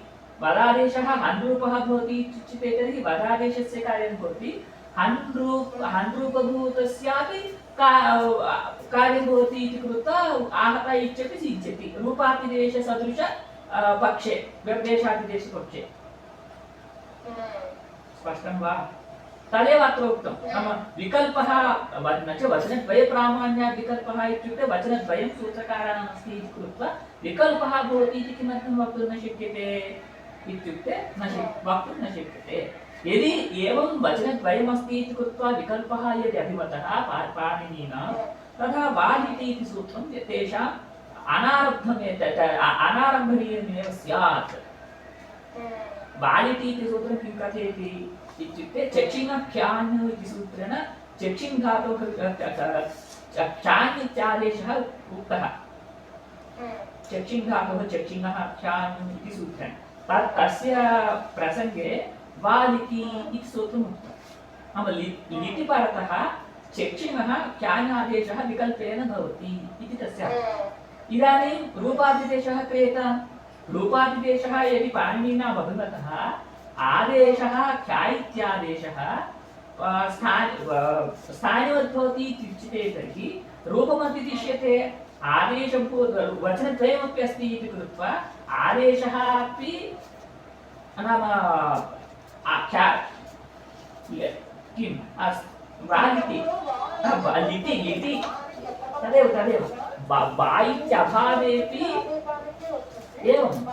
वधादेशः हन् रूपः भवति इत्युच्यते तर्हि वधादेशस्य कार्यं भवति हन् रूपभूतस्यापि कार्यं भवति इति कृत्वा आहत इत्यपि सिद्ध्यति रूपातिदेशसदृश पक्षे व्यपदेशातिदेशपक्षे स्पष्टं वा तदेव अत्र उक्तं नाम विकल्पः न च वचनद्वयप्रामाण्यात् विकल्पः इत्युक्ते वचनद्वयं सूत्रकाराणाम् अस्ति इति कृत्वा विकल्पः भवति इति किमर्थं वक्तुं न शक्यते इत्युक्ते वक्तुं न शक्यते यदि एवं वचनद्वयमस्ति इति कृत्वा विकल्पः यदि अभिमतः पाणिनिना तथा बालिति इति सूत्रं तेषाम् अनारम्भणीयमेव स्यात् बालिति इति सूत्रं किं कथयति इत्युक्ते चक्षिङ्ख्यान् इति सूत्रेण चक्षिङ् धातोः ख्यान् इत्यादेशः उक्तः चक्षिङ् धातोः चक्षिणः ख्यान् इति सूत्रेण तस्य प्रसङ्गे वालिति इति सूत्रम् उक्तं नाम लिटि परतः चक्षिणः ख्यानादेशः विकल्पेन भवति इति तस्य इदानीं रूपादिदेशः क्रियेत रूपादिदेशः यदि पाणिनिना अभिमतः आदेशः ख्या इत्यादेशः स्थानिवत् भवति इत्युच्यते तर्हि रूपमपि दृश्यते आदेशं वचनद्वयमपि अस्ति इति कृत्वा आदेशः अपि नाम आख्या किं वालिति लिटि तदेव बा इत्यभावेपि एवं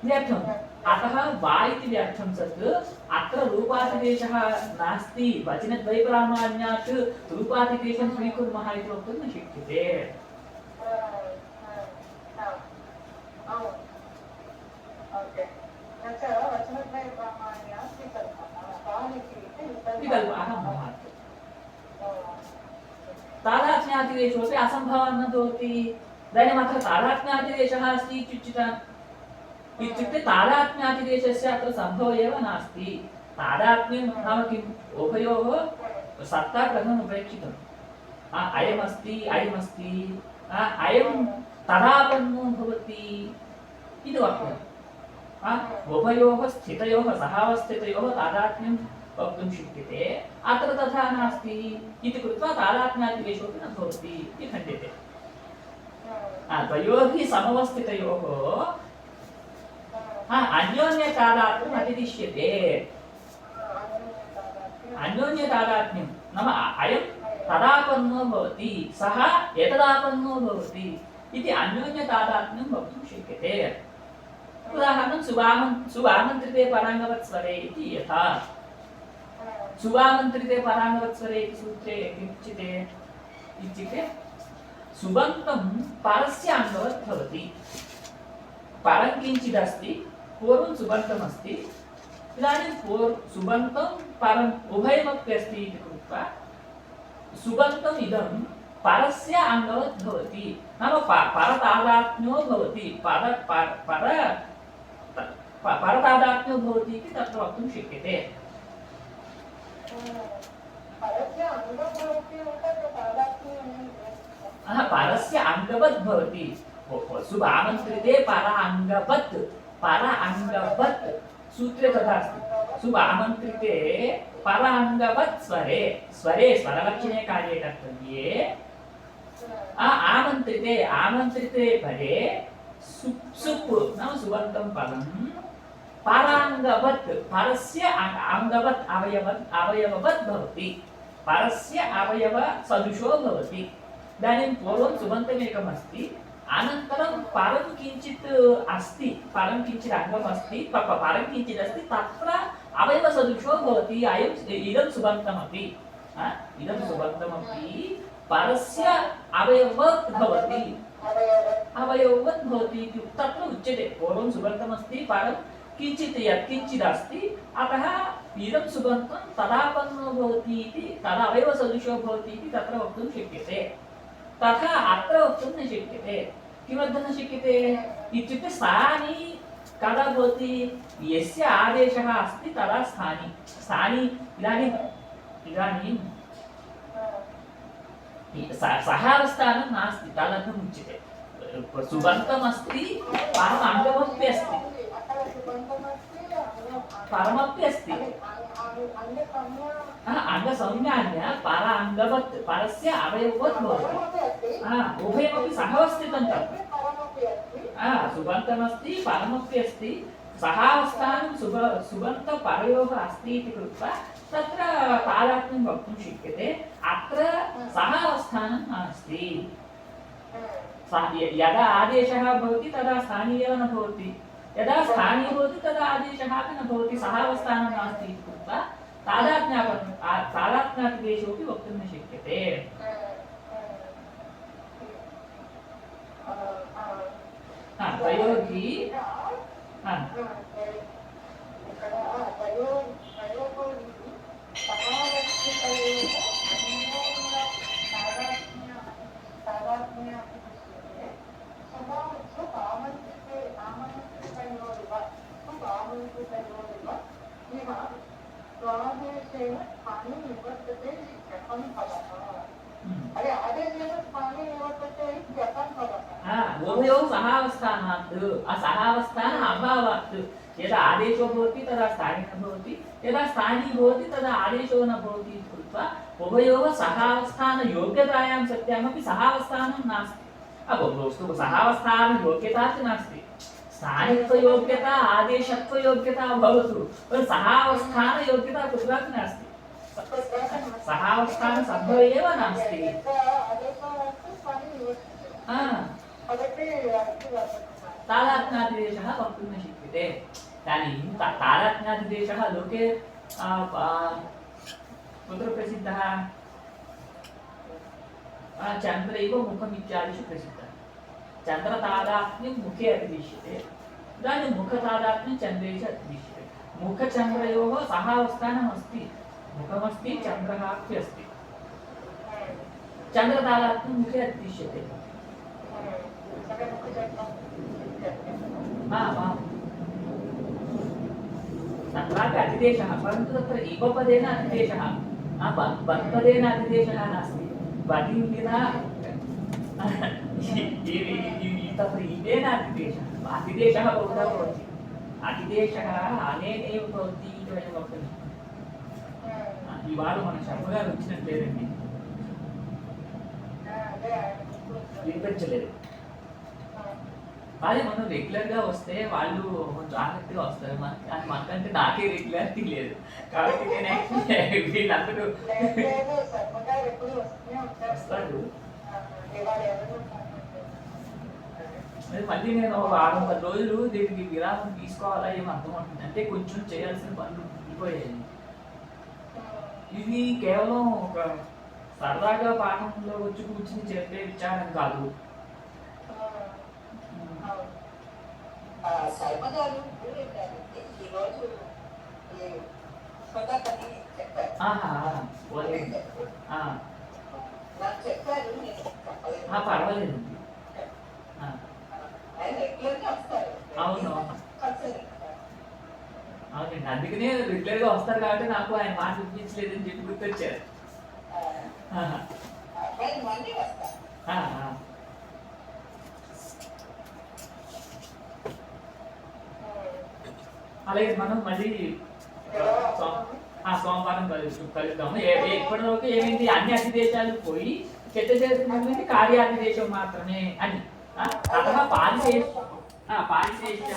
व्यर्थम् अतः वा इति व्यर्थं सत् अत्र रूपातिदेशः नास्ति वचनद्वयप्रामाण्यात् रूपातिदेशं स्वीकुर्मः इति वक्तुं न शक्यते विकल्पः तादात्म्यातिदेशोऽपि असम्भवः न भवति इदानीम् अत्र तादात्म्यातिदेशः अस्ति इत्युच्यताम् इत्युक्ते तादात्म्यातिदेशस्य अत्र सम्भवः एव नास्ति तादात्म्यं नाम किम् उभयोः सत्ता प्रथमम् उपेक्षितम् अयमस्ति अयमस्ति अयं तदापन्नो भवति इति वक्तव्यम् उभयोः स्थितयोः सहावस्थितयोः तादात्म्यं वक्तुं शक्यते अत्र तथा नास्ति इति कृत्वा तादात्म्यातिदेशोऽपि न भवति इति खण्ड्यते द्वयोः समवस्थितयोः अन्योन्यतादात्म्यम् अतिदिश्यते अन्योन्यतादात्म्यं नाम अयं तदापन्नो भवति सः एतदापन्नो भवति इति अन्योन्यतादात्म्यं वक्तुं शक्यते उदाहरणं सुवामन्त्रिते पराङ्गवत्स्वरे इति यथा सुवामन्त्रिते पराङ्गवत्स्वरे इति सूत्रे किमुच्यते इत्युक्ते सुबन्तं परस्य अङ्गवत् भवति परं किञ्चिदस्ति पूर्वं सुबन्तमस्ति इदानीं सुबन्तं परम् उभयमपि अस्ति इति कृत्वा सुबन्तम् इदं परस्य अङ्गवत् भवति नाम परतादात्म्यो भवति परतादात्म्यो भवति इति तत्र वक्तुं शक्यते परस्य अङ्गभवति परस्य अङ्गवत् भवति शुभामन्त्रिते पर अङ्गवत् सूत्रे तथा अस्ति शुभामन्त्रिते पर अङ्गवत् स्वरे स्वरलक्षणे कार्ये कर्तव्ये आमन्त्रिते परे सुप् नाम सुबन्तं पदं पराङ्गवत् परस्य अङ्गवत् अवयववत् भवति परस्य अवयव सदृशो भवति इदानीं पूर्वं सुबन्तमेकम् अस्ति अनन्तरं परं किञ्चित् अस्ति परं किञ्चित् अङ्गम् अस्ति परं किञ्चित् अस्ति तत्र अवयवसदृशो भवति इदं सुबन्तमपि परस्य अवयववत् भवति इति तत्र उच्यते पूर्वं सुबन्तमस्ति परं किञ्चित् यत्किञ्चित् अस्ति अतः इदं सुबन्तं तदापन्नो भवति इति तदा अवयवसदृशो भवति इति तत्र वक्तुं शक्यते तथा अत्र वक्तुं न शक्यते किमर्थं न शक्यते इत्युक्ते स्थानी कदा भवति यस्य आदेशः अस्ति तदा स्थानी इदानीं सः अवस्थानं नास्ति तदर्थम् उच्यते सुबन्तमस्ति परम् अङ्गमपि अस्ति परमपि अस्ति अङ्गसंज्ञान्य पर अङ्गवत् परस्य अवयववत् भवति उभयमपि सहवस्थितं तत्र सुबन्तमस्ति परमपि अस्ति सहावस्थानं सुबन्तपरयोः अस्ति इति कृत्वा तत्र तादात्म्यं वक्तुं शक्यते अत्र सहावस्थानं नास्ति यदा आदेशः भवति तदा स्थानी एव न भवति यदा स्थानी भवति तदा आदेशः अपि न भवति सहावस्थानं नास्ति इति कृत्वा तादात्म्यातिदेशोऽपि वक्तुं न शक्यते तयोर्हि उभयोः सहावस्थानात् असहावस्थान अभावात् यदा आदेशो भवति तदा स्थानी न भवति यदा स्थानी भवति तदा आदेशो न भवति इति कृत्वा उभयोः सहावस्थानयोग्यतायां सत्यामपि सहावस्थानं नास्ति वस्तु सहावस्थानयोग्यता च नास्ति स्थानित्वयोग्यता आदेशत्वयोग्यता भवतु सहावस्थानयोग्यता कुत्रापि नास्ति सहावस्थानसम्भवे एव नास्ति तादात्म्यादिदेशः वक्तुं न शक्यते इदानीं तादात्म्यादिदेशः लोके कुत्र प्रसिद्धः चन्द्रैव मुखम् इत्यादिषु प्रसिद्धः चन्द्रतादात्म्यं मुखे अतिदिश्यते इदानीं मुखतादात्म्यं चन्द्रे च अतिदिश्यते मुखचन्द्रयोः सहावस्थानम् अस्ति मुखमस्ति चन्द्रः अपि अस्ति चन्द्रतादात्म्यं मुखे अतिदिश्यते तत्रापि अतिदेशः परन्तु तत्र इवपदेन अतिदेशः बत्पदेन अतिदेशः नास्ति बदिविना तत्र इवेन अतिदेशः अतिदेशः बहुधा भवति अतिदेशः अनेनैव भवति इति वयं वक्तुं ఇవాళ మన శర్మగారు వచ్చినట్టు లేదండి వినిపించలేదు అదే మనం రెగ్యులర్గా వస్తే వాళ్ళు కొంచెం ఆసక్తిగా వస్తారు మనకంటే నాకే రెగ్యులారిటీ లేదు కాబట్టి నేను వీళ్ళందరూ వస్తారు మళ్ళీ నేను 6-10 రోజులు దీనికి విరామం తీసుకోవాలా ఏమో అర్థం అవుతుంది అంటే కొంచెం చేయాల్సిన పనులు ఉండిపోయాయి ఇది కేవలం ఒక సరదాగా పాఠంలో వచ్చి కూర్చుని చెప్పే విచారం కాదు శర్మ గారు ఈరోజు నాకు చెప్పారు, నేను చెప్పలేదు. పర్వాలేదండి. ఆయన రెగ్యులర్గా వస్తారు. అవును. కలిసి అవునండి, అందుకనే రెగ్యులర్గా వస్తారు కాబట్టి నాకు ఆయన మాట వినిపించలేదని చెప్పి గుర్తొచ్చారు. అబ్బాయి మళ్ళీ వస్తారు. అలాగే మనం మళ్ళీ సోమవారం కలుద్దాము. ఇప్పటివరకు ఏమైంది, అన్ని అతి దేశాలు పోయి చెత్త చేస్తున్నటువంటి కార్యాది దేశం మాత్రమే అని. పారిశేష